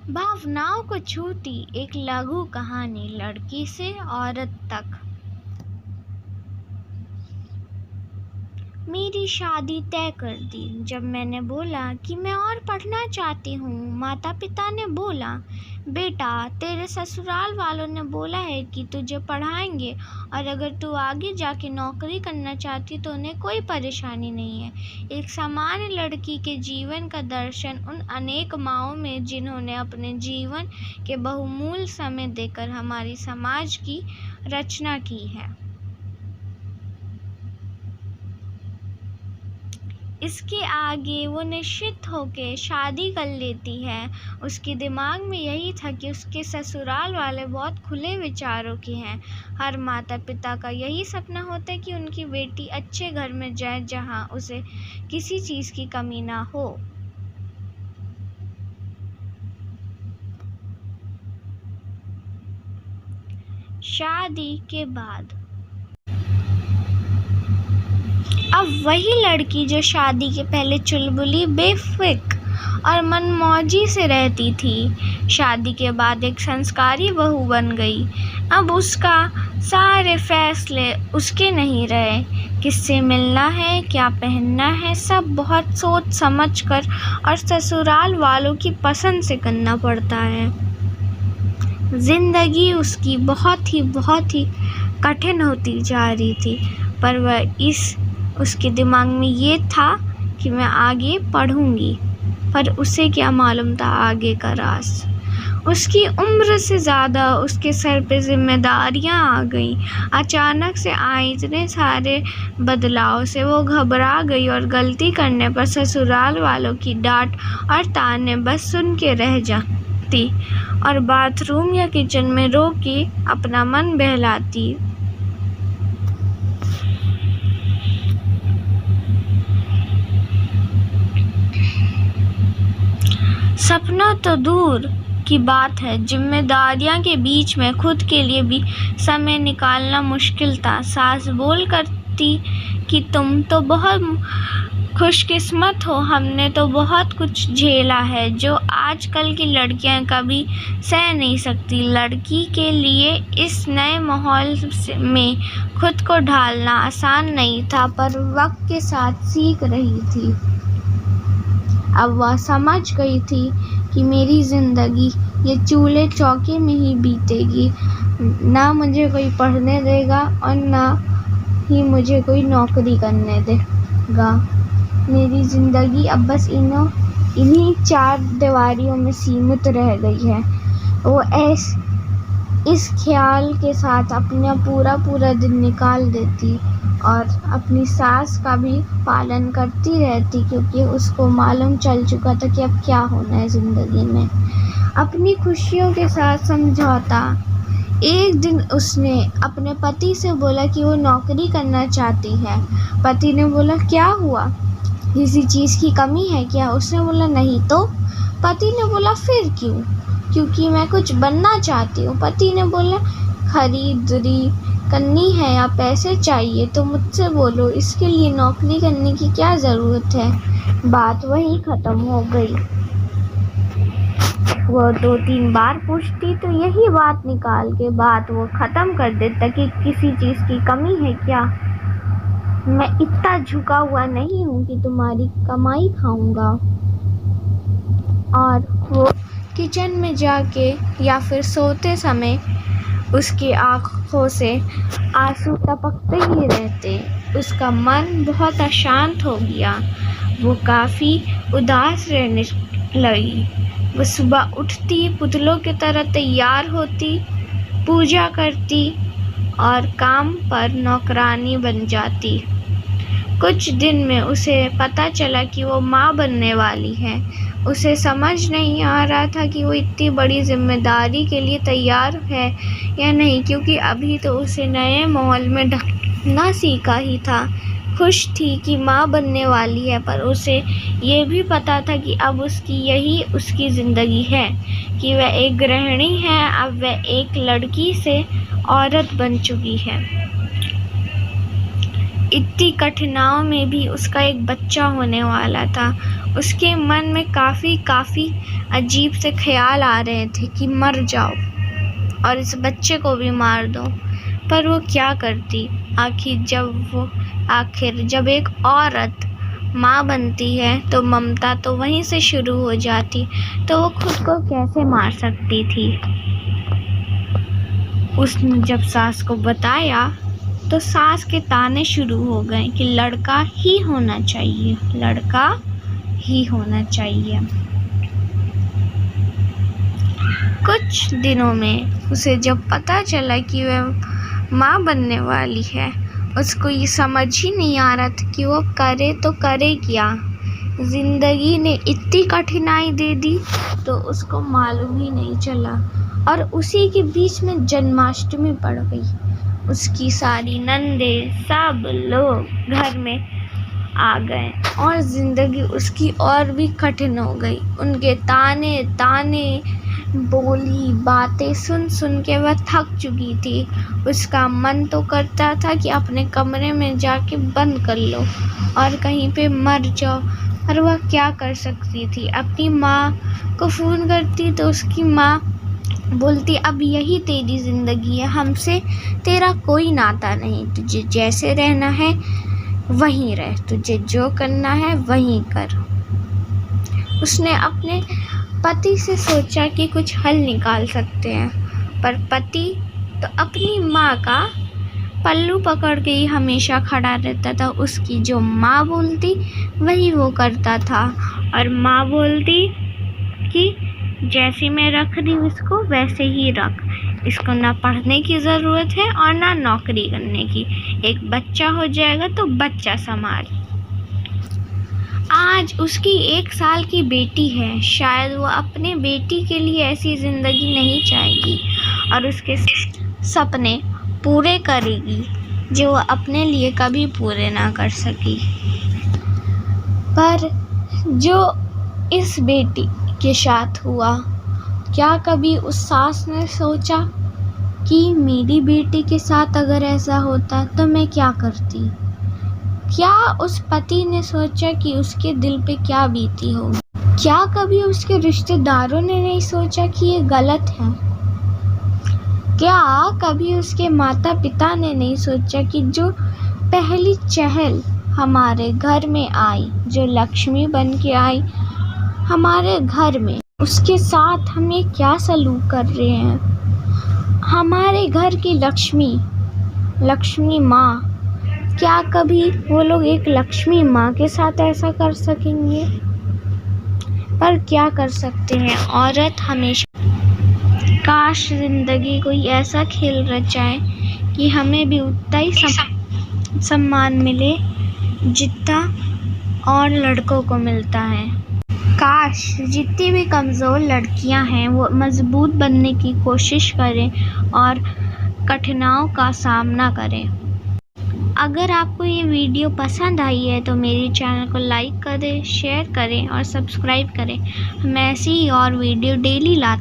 भावनाओं को छूती एक लघु कहानी लड़की से औरत तक। मेरी शादी तय कर दी। जब मैंने बोला कि मैं और पढ़ना चाहती हूँ, माता पिता ने बोला, बेटा तेरे ससुराल वालों ने बोला है कि तुझे पढ़ाएंगे और अगर तू आगे जाके नौकरी करना चाहती तो उन्हें कोई परेशानी नहीं है। एक सामान्य लड़की के जीवन का दर्शन उन अनेक माँओं में जिन्होंने अपने जीवन के बहुमूल्य समय देकर हमारी समाज की रचना की है। इसके आगे वो निश्चित होके शादी कर लेती है। उसके दिमाग में यही था कि उसके ससुराल वाले बहुत खुले विचारों के हैं। हर माता पिता का यही सपना होता है कि उनकी बेटी अच्छे घर में जाए जहाँ उसे किसी चीज़ की कमी ना हो। शादी के बाद अब वही लड़की जो शादी के पहले चुलबुली, बेफिक्र और मनमौजी से रहती थी, शादी के बाद एक संस्कारी बहू बन गई। अब उसका सारे फैसले उसके नहीं रहे। किससे मिलना है, क्या पहनना है, सब बहुत सोच समझ कर और ससुराल वालों की पसंद से करना पड़ता है। जिंदगी उसकी बहुत ही कठिन होती जा रही थी, पर उसके दिमाग में ये था कि मैं आगे पढ़ूंगी, पर उसे क्या मालूम था आगे का राज। उसकी उम्र से ज़्यादा उसके सर पे जिम्मेदारियां आ गईं। अचानक से आए इतने सारे बदलाव से वो घबरा गई और गलती करने पर ससुराल वालों की डांट और ताने बस सुन के रह जाती और बाथरूम या किचन में रो के अपना मन बहलाती। सपना तो दूर की बात है, जिम्मेदारियां के बीच में खुद के लिए भी समय निकालना मुश्किल था। सास बोल करती कि तुम तो बहुत खुशकिस्मत हो, हमने तो बहुत कुछ झेला है जो आजकल की लड़कियां कभी सह नहीं सकती। लड़की के लिए इस नए माहौल में खुद को ढालना आसान नहीं था, पर वक्त के साथ सीख रही थी। अब वह समझ गई थी कि मेरी ज़िंदगी ये चूल्हे चौके में ही बीतेगी। ना मुझे कोई पढ़ने देगा और ना ही मुझे कोई नौकरी करने देगा। मेरी ज़िंदगी अब बस इन्हीं चार दीवारियों में सीमित रह गई है। वो इस ख्याल के साथ अपना पूरा दिन निकाल देती और अपनी सास का भी पालन करती रहती, क्योंकि उसको मालूम चल चुका था कि अब क्या होना है ज़िंदगी में। अपनी खुशियों के साथ समझौता। एक दिन उसने अपने पति से बोला कि वो नौकरी करना चाहती है। पति ने बोला, क्या हुआ, किसी चीज़ की कमी है क्या? उसने बोला, नहीं तो। पति ने बोला, फिर क्यों? क्योंकि मैं कुछ बनना चाहती हूँ। पति ने बोला, खरीदारी करनी है या पैसे चाहिए तो मुझसे बोलो, इसके लिए नौकरी करने की क्या ज़रूरत है। बात वहीं ख़त्म हो गई। वो 2-3 बार पूछती तो यही बात निकाल के बात वो ख़त्म कर देता कि किसी चीज़ की कमी है क्या, मैं इतना झुका हुआ नहीं हूँ कि तुम्हारी कमाई खाऊंगा। और वो किचन में जाके या फिर सोते समय उसकी आँखों से आंसू टपकते ही रहते। उसका मन बहुत अशांत हो गया। वो काफ़ी उदास रहने लगी। वो सुबह उठती, पुतलों की तरह तैयार होती, पूजा करती और काम पर नौकरानी बन जाती। कुछ दिन में उसे पता चला कि वो माँ बनने वाली है। उसे समझ नहीं आ रहा था कि वो इतनी बड़ी जिम्मेदारी के लिए तैयार है या नहीं, क्योंकि अभी तो उसे नए माहौल में ढलना सीखा ही था। खुश थी कि माँ बनने वाली है, पर उसे ये भी पता था कि अब यही उसकी ज़िंदगी है, कि वह एक गृहिणी है। अब वह एक लड़की से औरत बन चुकी है। इतनी कठिनाइयों में भी उसका एक बच्चा होने वाला था। उसके मन में काफ़ी अजीब से ख्याल आ रहे थे कि मर जाओ और इस बच्चे को भी मार दो, पर वो क्या करती। आखिर जब एक औरत माँ बनती है तो ममता तो वहीं से शुरू हो जाती, तो वो खुद को कैसे मार सकती थी। उसने जब सास को बताया तो सास के ताने शुरू हो गए कि लड़का ही होना चाहिए, लड़का ही होना चाहिए। कुछ दिनों में उसे जब पता चला कि वह माँ बनने वाली है, उसको ये समझ ही नहीं आ रहा था कि वो करे तो करे क्या। जिंदगी ने इतनी कठिनाई दे दी तो उसको मालूम ही नहीं चला, और उसी के बीच में जन्माष्टमी पड़ गई। उसकी सारी नंदे सब लोग घर में आ गए और जिंदगी उसकी और भी कठिन हो गई। उनके ताने बोली बातें सुन के वह थक चुकी थी। उसका मन तो करता था कि अपने कमरे में जाके बंद कर लो और कहीं पे मर जाओ, पर वह क्या कर सकती थी। अपनी माँ को फ़ोन करती तो उसकी माँ बोलती, अब यही तेरी ज़िंदगी है, हमसे तेरा कोई नाता नहीं, तुझे जैसे रहना है वहीं रह, तुझे जो करना है वहीं कर। उसने अपने पति से सोचा कि कुछ हल निकाल सकते हैं, पर पति तो अपनी माँ का पल्लू पकड़ के ही हमेशा खड़ा रहता था। उसकी जो माँ बोलती वही वो करता था, और माँ बोलती कि जैसे मैं रख रही हूँ इसको वैसे ही रख, इसको ना पढ़ने की ज़रूरत है और ना नौकरी करने की, एक बच्चा हो जाएगा तो बच्चा संभाल। आज उसकी 1 साल की बेटी है, शायद वो अपने बेटी के लिए ऐसी ज़िंदगी नहीं चाहेगी और उसके सपने पूरे करेगी जो वो अपने लिए कभी पूरे ना कर सकी। पर जो इस बेटी के साथ हुआ, क्या कभी उस सास ने सोचा कि मेरी बेटी के साथ अगर ऐसा होता तो मैं क्या करती? क्या उस पति ने सोचा कि उसके दिल पे क्या बीती होगी? क्या कभी उसके रिश्तेदारों ने नहीं सोचा कि ये गलत है? क्या कभी उसके माता पिता ने नहीं सोचा कि जो पहली चहल हमारे घर में आई, जो लक्ष्मी बन के आई हमारे घर में, उसके साथ हमें क्या सलूक कर रहे हैं? हमारे घर की लक्ष्मी माँ, क्या कभी वो लोग एक लक्ष्मी माँ के साथ ऐसा कर सकेंगे? पर क्या कर सकते हैं, औरत हमेशा। काश जिंदगी कोई ऐसा खेल रचाए कि हमें भी उतना ही सम्मान मिले जितना और लड़कों को मिलता है। काश जितनी भी कमज़ोर लड़कियां हैं वो मजबूत बनने की कोशिश करें और कठिनाइयों का सामना करें। अगर आपको ये वीडियो पसंद आई है तो मेरे चैनल को लाइक करें, शेयर करें और सब्सक्राइब करें। हम ऐसी ही और वीडियो डेली लाते हैं।